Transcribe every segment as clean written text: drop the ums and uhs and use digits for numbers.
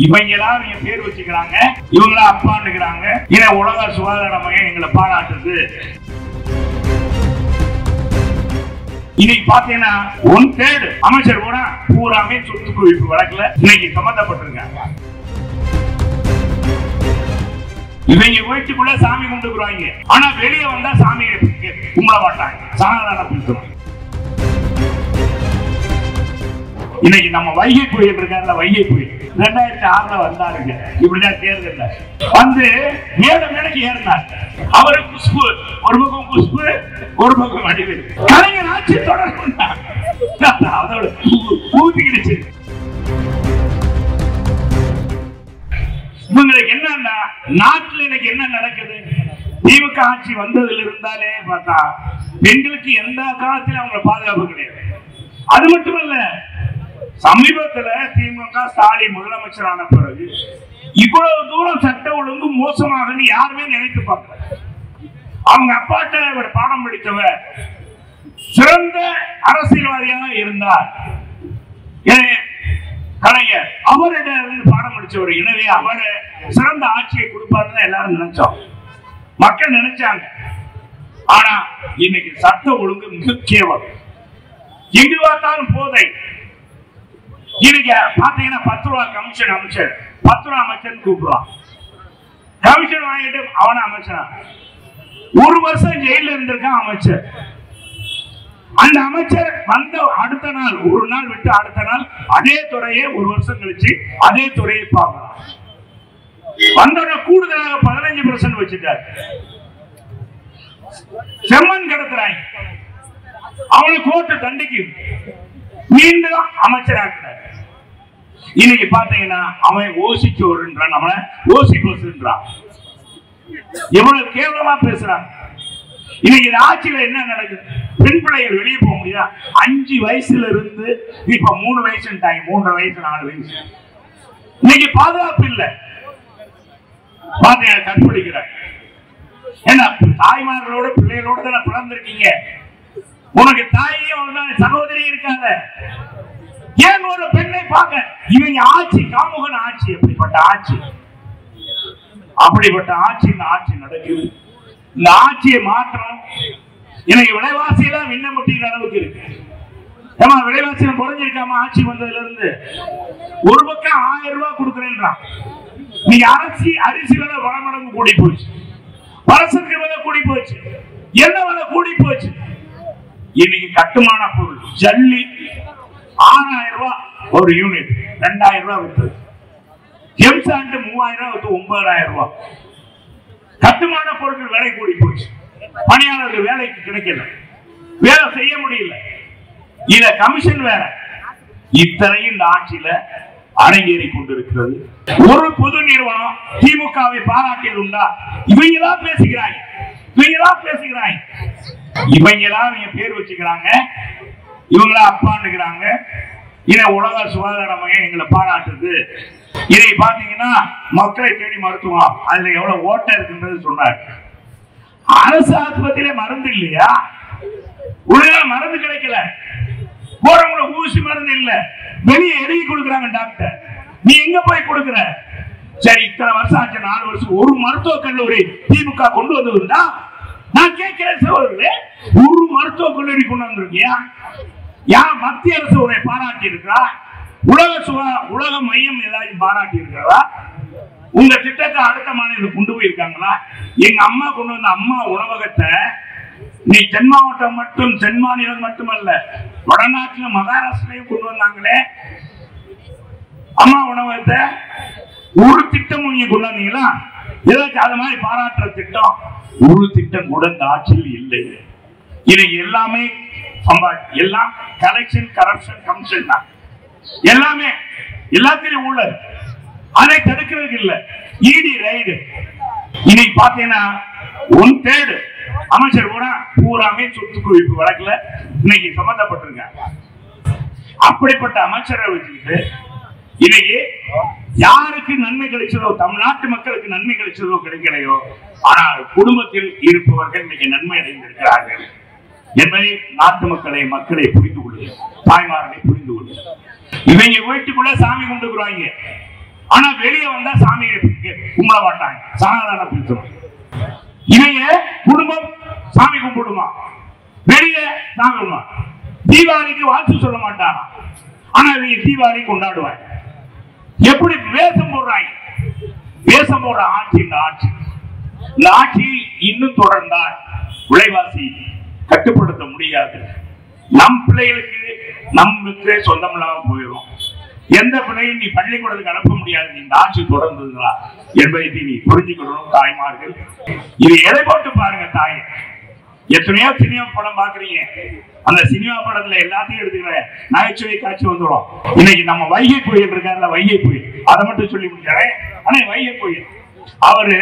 இவங்கெல்லாம் இவங்க பேர் வச்சுக்கிறாங்க, இவங்களா அப்பான்னுக்கிறாங்க. இதை உலக சுகாதார மையம் எங்களை பாராட்டுது. இன்னைக்கு பாத்தீங்கன்னா 1/3 அமைச்சர் கூட பூராமே சொத்து குவிப்பு வழக்குல இன்னைக்கு சம்பந்தப்பட்டிருக்காங்க. இவங்க வீட்டுக்குள்ள சாமி கும்பிட்டுக்குறாங்க, ஆனா வெளியே வந்தா சாமியை கும்பிட மாட்டாங்க, சனாதன பிடிக்கும். இன்னைக்கு நம்ம வைகை புயல் இருக்காருல, வைகை புயல் 2006 வந்தாருங்க. இப்படிதான் தேர்தல் வந்து மேடைக்கு ஏறினார். அவரு குஷ்பு ஒரு பக்கம், குஷ்பு ஒரு பக்கம் வடிவேல். கலைஞர் ஆட்சி தொடரும் அதோட ஊத்திக்கிடுச்சு. இவங்களுக்கு என்னன்னா நாட்டுல இன்னைக்கு என்ன நடக்குது? திமுக ஆட்சி வந்ததுல இருந்தாலே பார்த்தா பெண்களுக்கு எந்த காலத்திலும் அவங்க பாதுகாப்பு கிடையாது. அது மட்டுமல்ல, சமீபத்துல திமுக ஸ்டாலின் முதலமைச்சரான பிறகு இவ்வளவு தூரம் சட்ட ஒழுங்கு மோசமாக யாருமே நினைத்து பார்க்கல. அவங்க அப்பாட்ட ஒரு பாடம் படித்தவர், சிறந்த அரசியல்வாதியாக இருந்தார் கலைஞர், அவரிடம் பாடம் படிச்சவர். எனவே அவர் சிறந்த ஆட்சியை கொடுப்பாருன்னு எல்லாரும் நினைச்சோம், மக்கள் நினைச்சாங்க. ஆனா இன்னைக்கு சட்ட ஒழுங்கு மிக கேவலம், எங்கு பார்த்தாலும் போதை. இன்னைக்கு பாத்தீங்கன்னா 10 ரூபா கமிஷன் அமைச்சர், 10 ரூபா அமைச்சர் கூப்பிடுவான், கமிஷன் வாங்கிட்டு அவன அமைச்சரா 1 வருஷம் ஜெயில இருந்திருக்கான் அமைச்சர். அந்த அமைச்சர் வந்த அடுத்த நாள், ஒரு நாள் விட்டு அடுத்த நாள் அதே துறையை 1 வருஷம் கழிச்சு அதே துறையை பார்க்கலாம். வந்தோட கூடுதலாக 15% வச்சுட்டார். செம்மன் கடத்துறாங்க, அவனை கோர்ட்டு தண்டிக்கு மீண்டும் அமைச்சராக்கிறார். இன்னைக்கு பாத்தீங்கன்னா அவன் ஓசிக்கு வருன்றான், அவனை ஓசி பஸ்ன்றான். எவ்வளவு கேவலமா பேசுறான். இன்னைக்கு ஆட்சியில என்ன நடக்குது? பெண் பிள்ளைகள் வெளியே போக முடியா? 5 வயசுல இருந்து இப்ப 3 வயசுட்டாங்க, 3.5 வயசு 4 வயசு. இன்னைக்கு பாதுகாப்பு இல்ல. பாத்தீங்கன்னா கற்பழிக்கிறாங்க. ஏன்னா தாய்மார்களோட பிள்ளைகளோட தானே பிறந்திருக்கீங்க, உனக்கு தாயும் சகோதரி இருக்காத, ஏன் ஒரு பெண்ணை பார்க்க? இவங்க ஆட்சி காமுகன் ஆட்சி. அப்படிப்பட்ட ஆட்சி, அப்படிப்பட்ட ஆட்சி இந்த ஆட்சி நடக்குது. இந்த ஆட்சியை மாற்றம். எனக்கு விலைவாசி எல்லாம் விண்ண முட்டின அளவுக்கு இருக்கு. ஏமா விலைவாசி குறைஞ்சிருக்காம ஆட்சி வந்ததுல இருந்து? ஒரு பக்கம் 1000 ரூபாய் கொடுக்குறேன்றான். நீங்க அரிசி விலை பல மடங்கு கூடி போச்சு, பலசரக்கு விலை கூடி போச்சு, என்ன விலை கூடி போச்சு. இன்னைக்கு கட்டுமான பொருள் ஜல்லி 6000 ரூபாய் ஒரு யூனிட், 2000 ரூபாய் வித்து. எம்சாண்ட் 3000 ரூபாய் வித்து 9000 ரூபாய். கட்டுமான பொருட்கள் வேலை கூடி போச்சு, பணியாளர்கள் வேலைக்கு கிடைக்கல, வேலை செய்ய முடியல. இத கமிஷன் வேற. இத்தனையும் இந்த ஆட்சியில அரங்கேறி கொண்டிருக்கிறது. ஒரு பொது நிறுவனம் திமுகவை பாராட்டியது உண்டா? இவங்களா பேசுகிறாங்க, இவங்களா பேசுகிறாங்க. இவங்களா இவங்க பேர் வச்சுக்கிறாங்க, இவங்களா அப்பான்னுக்கிறாங்க. இதை உலக சுகாதார மையம் எங்களை பாராட்டுது. இதை பாத்தீங்கன்னா மக்களை தேடி மருத்துவம், அதுல எவ்வளவு ஓட்ட இருக்குன்றது சொன்னார். அரசு ஆஸ்பத்திரியில மருந்து இல்லையா? ஒழுங்கா மருந்து கிடைக்கல, போறவங்கள ஊசி மருந்து இல்ல, வெளியே எழுதி கொடுக்குறாங்க டாக்டர். நீ எங்க போய் கொடுக்குற? சரி, இத்தனை வருஷம் ஆச்சு, 4 வருஷம் ஒரு மருத்துவ கல்லூரி திமுக கொண்டு வந்ததுன்னா நான் கேட்கிறேன் சகோதரர்களே, ஒரு மருத்துவ கல்லூரி கொண்டு வந்திருக்கியா? யார் மத்திய அரசு உரை பாராட்டி இருக்கிறா? உலக மையம் ஏதாவது பாராட்டி இருக்கிறதா? உங்க திட்டத்தை அடுத்த மாநிலம் கொண்டு போயிருக்காங்களா? எங்க அம்மா கொண்டு வந்த அம்மா உணவகத்தை நீ தென் மாவட்டம் மட்டும், தென் மாநிலம் மட்டுமல்ல, வடநாட்டிலும் மகாராஷ்டிரையும் கொண்டு வந்தாங்களே அம்மா உணவகத்தை. ஒரு திட்டம் நீங்க கொண்டு வந்தீங்களா? ஏதாச்சும் அது மாதிரி பாராட்டுற திட்டம் ஒரு திட்டம் கூட இந்த ஆட்சியில் இல்லை. இது எல்லாமே எல்லாம் கலெக்ஷன், கரப்ஷன், கமிஷன் தான். எல்லாமே எல்லாத்திலும் உள்ளது. அதை தடுக்கிறதுக்கு இல்ல. இடி ரைடு இன்னைக்கு பாத்தீங்கன்னா 1/3 அமைச்சர் கூட பூராமே சொத்து குவிப்பு வழக்குல இன்னைக்கு சம்பந்தப்பட்டிருக்காங்க. அப்படிப்பட்ட அமைச்சரை வச்சுக்கிட்டு இன்னைக்கு யாருக்கு நன்மை கிடைச்சதோ, தமிழ்நாட்டு மக்களுக்கு நன்மை கிடைச்சதோ கிடைக்கலையோ, ஆனால் குடும்பத்தில் இருப்பவர்கள் இன்னைக்கு நன்மை அடைந்திருக்கிறார்கள் என்பதை நாட்டு மக்களை புரிந்து கொள்ளுங்கள், தாய்மார்களை புரிந்து கொள்ளுங்கள். இவங்க வீட்டுக்குள்ள சாமி கும்பிட்டுக்குறாங்க, ஆனா வெளியே வந்தா சாமியை கும்பிட மாட்டாங்க, சனாதன பேசுறோம். இவங்க குடும்பம் சாமி கும்பிடுமா, வெளியே சாமி கும்பிடுமா. தீபாவளிக்கு வாழ்த்து சொல்ல மாட்டாங்க, ஆனா இவங்க தீபாவளி கொண்டாடுவாங்க. எப்படி வேஷம் போடுறாங்க, வேஷம் போடுற ஆட்சி இந்த ஆட்சி. இந்த ஆட்சி இன்னும் தொடர்ந்தால் விலைவாசி கட்டுப்படுத்த முடியாது. நம் பிள்ளைகளுக்கு நமக்கு சொந்தம் இல்லாம போயிடும். எந்த பிள்ளையும் நீ பள்ளிக்கூடத்துக்கு அனுப்ப முடியாது இந்த ஆட்சி தொடர்ந்ததுங்களா என்பதை நீ புரிஞ்சுக்கணும். தாய்மார்கள் இது எடை போட்டு பாருங்க. தாய் எத்தனையோ சினிமா படம் பாக்குறீங்க, அந்த சினிமா படத்துல எல்லாத்தையும் எடுத்துக்கிற நகைச்சுவை காட்சி வந்துடும். இன்னைக்கு நம்ம வைகை புயல் இருக்காருல்ல, வைகை புயல், அதை மட்டும் சொல்லி முடிச்சாரேன். ஆனா வைகை புயல் அவரு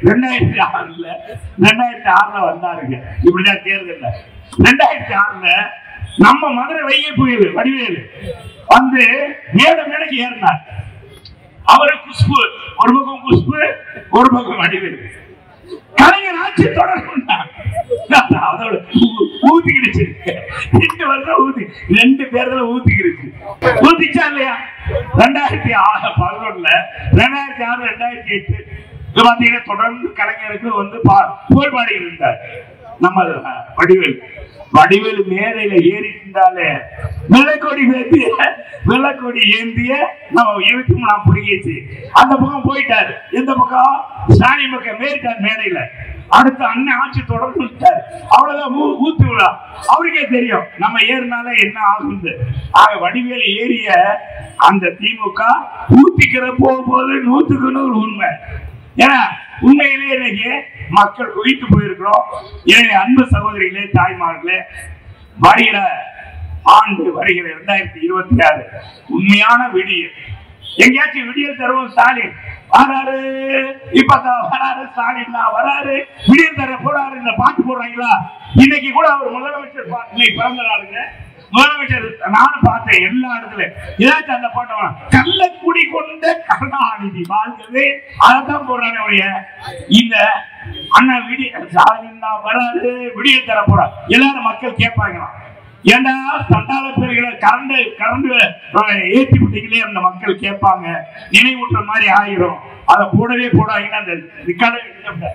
2006 வந்தாருங்க. இப்படிதான் தேர்தல் 2006 நம்ம மதுரை வைகை புயல் வடிவேலு வந்து மேடைக்கு ஏறினார். அவரு குஷ்பு ஒரு பக்கம், குஷ்பு ஒரு பக்கம் வடிவேலு. கலைஞர் ஆட்சி தொடரும் அதோட ஊத்திக்கிடுச்சு. 2 வருஷம் ஊத்தி 2 தேர்தல ஊத்திக்கிடுச்சு. ஊத்திச்சா இல்லையா? 2011 2006 2008 பாத்தீங்கன்னா தொடர்ந்து கலைஞருக்கு வந்து புகழ் பாடி இருந்தார் நம்ம வடிவேலு. வடிவேலு மேடையில ஏறி இருந்தாலே வெள்ளக்கொடி ஏந்திய நம்ம 23 புரிகிச்சு. அந்த பக்கம் போயிட்டாரு. எந்த பக்கம்? ஸ்டாலின் பக்கம் ஏறிட்டார் மேடையில. அடுத்த அண்ணன் ஆட்சி தொடர்ந்து விட்டார். அவ்வளவுதான் ஊத்து விழா. அவருக்கே தெரியும் நம்ம ஏறினால என்ன ஆகுது. ஆக வடிவேலு ஏறிய அந்த திமுக ஊத்திக்கிற போகும்போது 100க்கு 100 உண்மை. ஏன்னா உண்மையிலேயே இன்னைக்கு மக்கள் குவித்து போயிருக்கிறோம். எனவே அன்பு சகோதரிகளே, தாய்மார்களே, வருகிற ஆண்டு வருகிற 2026 உண்மையான விடியல். எங்கேயாச்சும் விடியல் தருவோம். ஸ்டாலின் வராரு, இப்பதான் வராரு, ஸ்டாலின் வராரு, விடியல் தர போறாரு. இந்த பாட்டு போடுறாங்களா? இன்னைக்கு கூட அவர் முதலமைச்சர் இன்னைக்கு பிறந்த நாளுங்க. முதலமைச்சர் நானும் பார்த்தேன் எல்லா இடத்துல ஏதாச்சும் அந்த பாட்டு கள்ளக்குடி கொண்ட கருணாநிதி வாழ்ந்தது அதான் போடுறாங்க. இந்த அண்ணா விடிய ஸ்டாலின் வராது, விடியல் தர போறார். எல்லாரும் மக்கள் கேட்பாங்களாம், ஏண்டா சண்டால பேர்களை கரண்ட் ஏற்றி விட்டீங்களே அந்த மக்கள் கேட்பாங்க. நினைவூட்டுற மாதிரி ஆயிரும். அதை போடவே போடாங்கன்னா அந்த ரிக்கார்டை எடுத்துட்டாங்க.